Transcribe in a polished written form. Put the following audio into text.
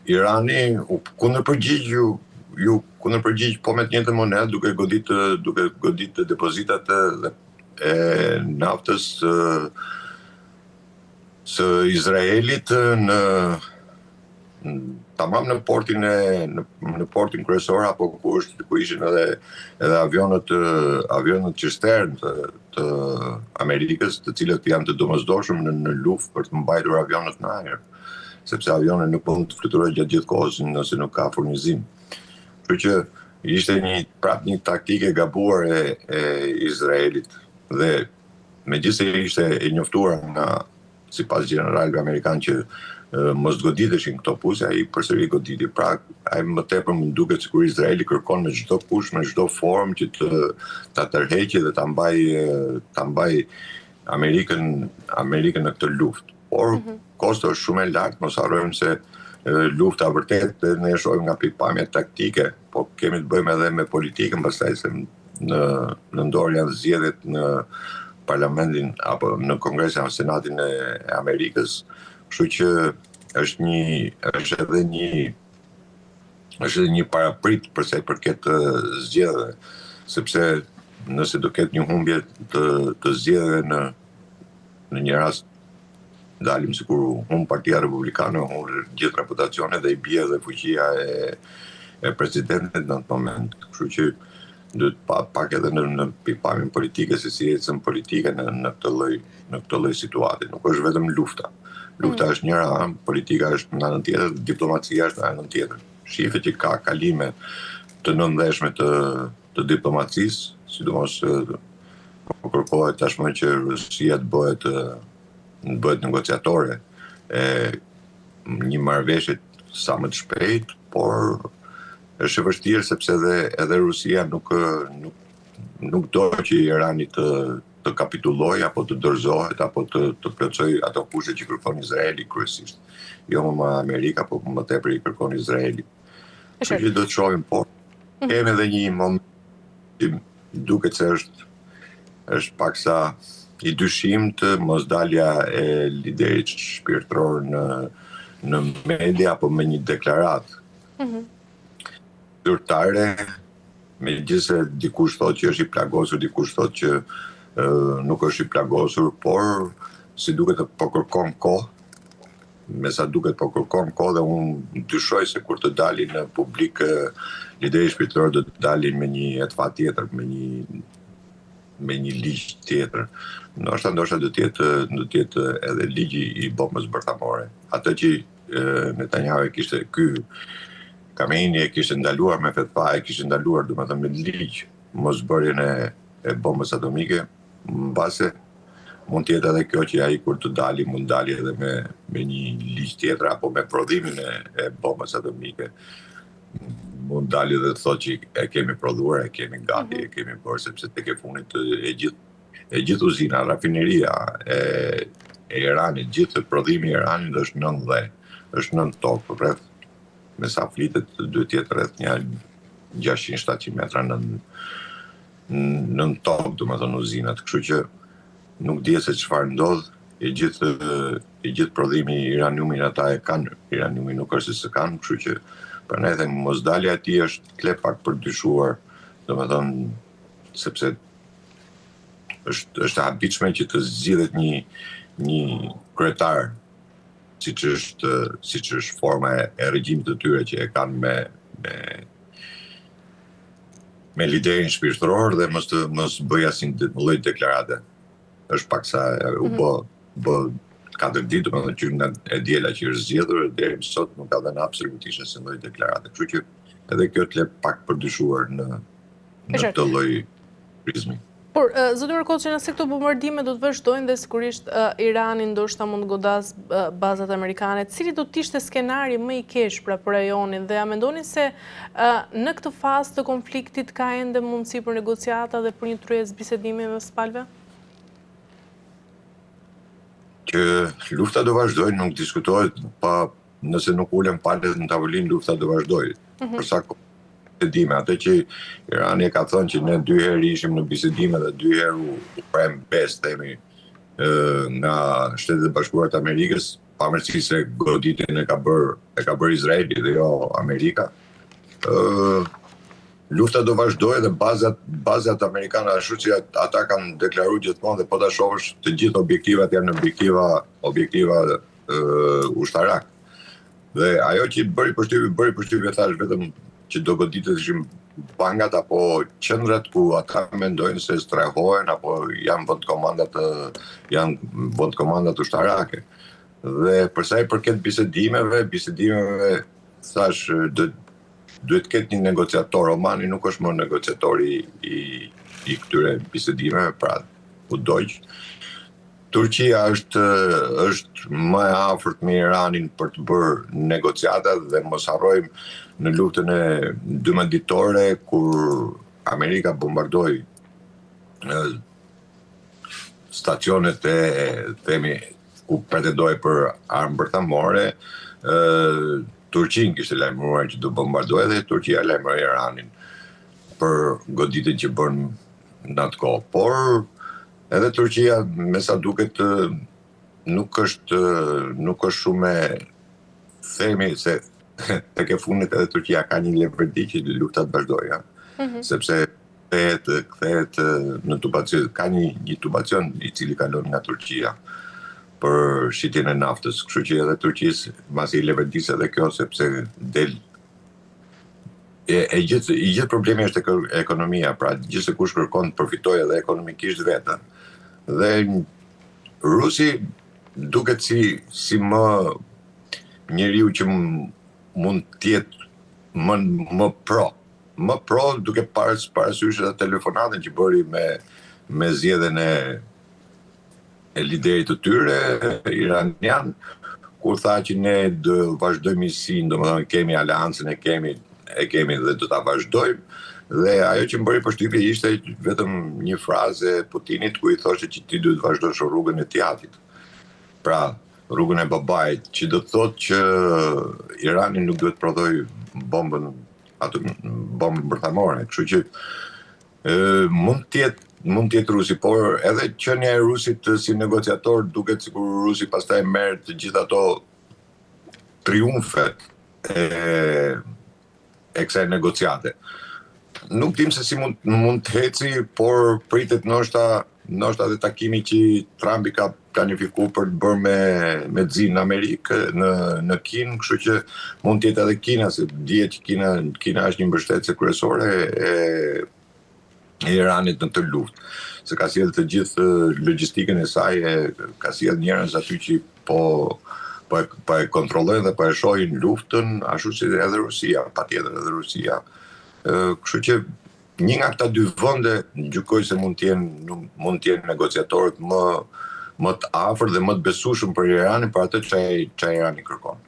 Irani u kundërpërgjigj ju kundërpërgjigj po me të njëjtën monedë duke goditë depozitat e naftës së Izraelit tamam në portin kryesor apo ku ishin edhe avionët qister të Amerikës, të cilët janë të domosdoshëm në luftë për të mbajtur avionët në ajër, sepse avionet nuk mund të fluturojnë gjatë gjithë kohës nëse nuk ka furnizim. Kështu që ishte një taktike e gabuar e Izraelit dhe megjithëse ishte e njoftuar sipas generalëve amerikanë që mos goditeshin këto puse, ai përsëri goditi. Pra, ai më tepër më duket sikur Izraeli kërkon me çdo kush, me çdo formë që ta tërheqë dhe ta mbaj Amerikën në këtë luftë. Por kosto është shumë e lartë, mos harrojmë se lufta vërtet ne e shohim nga pikpamja taktike, po kemi të bëjmë edhe me politikën pastaj se në dorë janë zgjedhjet në parlamentin apo në kongresin apo senatin e Amerikës. Kështu që është edhe një paraprit për sa i përket zgjedhjeve, sepse nëse do ketë një humbje të zgjedhjeve në një rast dalim sikur humb Partia Republikane, humb gjithë reputacione dhe i bie edhe fuqia e presidentit në atë moment. Kështu që duhet pak edhe në pikpamjen politike se si ecën politika në këtë lloj situate. Nuk është vetëm lufta. Lufta është njëra, politika është në anën tjetër, diplomacia është në anën tjetër. Shihet që ka kalime të nëndeshme të diplomacisë, sidomos po kërkohet tashmë që Rusia të bëhet negociatore e një marrëveshje sa më të shpejt, por është e vështirë sepse edhe Rusia nuk do që Irani të kapitulloj apo të dorëzohet apo të plotësoj ato kushte që kërkon Izraeli kryesisht. Jo më Amerika, po më tepër i kërkon Izraeli. Kështu që do të shohim, por kemi edhe një moment që duket se është paksa i dyshimt mosdalja e liderit shpirtëror në media apo me një deklaratë. Zyrtare, megjithëse dikush thotë që është i plagosur, dikush thotë që nuk është i plagosur, por si duket po kërkon kohë, me sa duket po kërkon kohë dhe unë dyshoj se kur të dalin në publik lideri shpirtëror do të dalin me një etfa tjetër, me një ligj tjetër. Ndoshta do të jetë edhe ligji i bombës bërthamore. Atë që Netanyahu kishte Khamenei e kishte ndaluar me fetva, e kishte ndaluar domethënë me ligj mosbërjen e bombës atomike, mbase mund të jetë edhe kjo që ai kur të dali mund dali edhe me një ligj tjetër apo me prodhimin e bombës atomike. Mund dali dhe të thotë që e kemi prodhuar, e kemi gati, e kemi bërë, sepse tek e funit e gjithë uzina, rafineria e Iranit, gjithë prodhimi i Iranit është nën tokë, rreth me sa flitet duhet jetë rreth një 600-700 metra nën tokë, domethënë uzinat, kështu që nuk dihet se çfarë ndodh, e gjithë prodhimi i iraniumit ata e kanë, iraniumi nuk është se s'kanë, kështu që prandaj edhe mosdalja e tij është tle pak për dyshuar, domethënë sepse është e habitshme që të zgjidhet një kryetar siç është forma e regjimit të tyre që e kanë me liderin shpirtëror dhe mos bëj asnjë lloj deklarate. Është paksa u bë 4 ditë, domethënë që e diela që është zgjedhur deri më sot nuk ka dhënë absolutisht asnjë lloj deklarate. Kështu që edhe kjo të le pak për dyshuar në këtë lloj prizmi. Por, zotëri Koçi, nëse këto bombardime do të vazhdojnë dhe sigurisht Irani ndoshta mund godas bazat amerikane, cili do të ishte skenari më i keq për rajonin dhe a mendoni se në këtë fazë të konfliktit ka ende mundësi për negociata dhe për një tryezë bisedimi mes palëve? Që lufta do vazhdojë, nuk diskutohet, pa nëse nuk ulen palët në tavolinë, lufta do vazhdojë. Për sa kohë bisedime, atë që Irani e ka thënë që ne 2 herë ishim në bisedime dhe 2 herë u prem besë, themi, nga Shtetet e Bashkuara të Amerikës, pavarësisht se goditjen e ka bërë Izraeli dhe jo Amerika. Lufta do vazhdojë dhe bazat amerikane ashtu që ata kanë deklaruar gjithmonë dhe po ta shohësh të gjithë objektivat janë objektiva ushtarak. Dhe ajo që bëri përshtypje thash vetëm që do goditeshin bankat apo qendrat ku ata mendojnë se strehohen apo janë vend komandat ushtarake. Dhe përsa i përket bisedimeve thash duhet ketë një negociator. Omani nuk është më negociatori i këtyre bisedimeve, pra u dojq. Turqia është më e afërt me Iranin për të bërë negociata dhe mos harrojmë në luftën e 12 ditore kur Amerika bombardoi stacionet e themi ku pretendoi për armë bërthamore, Turqin kishte lajmëruar që do bombardojë dhe Turqia lajmëroi Iranin për goditjen që bën në atë kohë. Por edhe Turqia me sa duket nuk është shumë themi se tek e fundit edhe Turqia ka një leverdi që lufta të vazhdojë, sepse kthehet në tubacion, ka një tubacion i cili kalon nga Turqia për shitjen e naftës, kështu që edhe Turqisë masi i leverdisë edhe kjo sepse del i gjithë problemi është ekonomia, pra gjithse kush kërkon të përfitojë edhe ekonomikisht vetë. Dhe Rusi duket si më njeriu që mund të jetë më pro duke parasysh edhe telefonatën që bëri me zgjedhjen e liderit të tyre iranian, kur tha që ne do vazhdojmë misin, domethënë kemi aleancën e kemi dhe do ta vazhdojmë. Dhe ajo që më bëri përshtypje ishte vetëm një frazë e Putinit ku i thoshte që ti duhet vazhdosh rrugën e Tiatit. Pra, rrugën e babait, që do të thotë që Irani nuk duhet prodhoj bombën bërthamore, kështu që mund të jetë Rusi, por edhe qenia e Rusit si negociator duket sikur Rusi pastaj merr të gjithë ato triumfet e kësaj negociate. Nuk dim se si mund të heci, por pritet ndoshta dhe takimi që Trumpi ka planifikuar për të bërë me Xi në Amerikë, në Kinë, kështu që mund të jetë edhe Kina, se dihet që Kina është një mbështetëse kryesore e Iranit në të luftë, se ka sjellë të gjithë logjistikën e saj, ka sjellë njerëz aty që po e kontrollojnë dhe po e shohin luftën, ashtu si edhe Rusia, patjetër edhe Rusia. Kështu që një nga këta dy vende gjykoj se mund të jenë negociatorët më të afër dhe më të besueshëm për Iranin, për atë që Irani kërkon.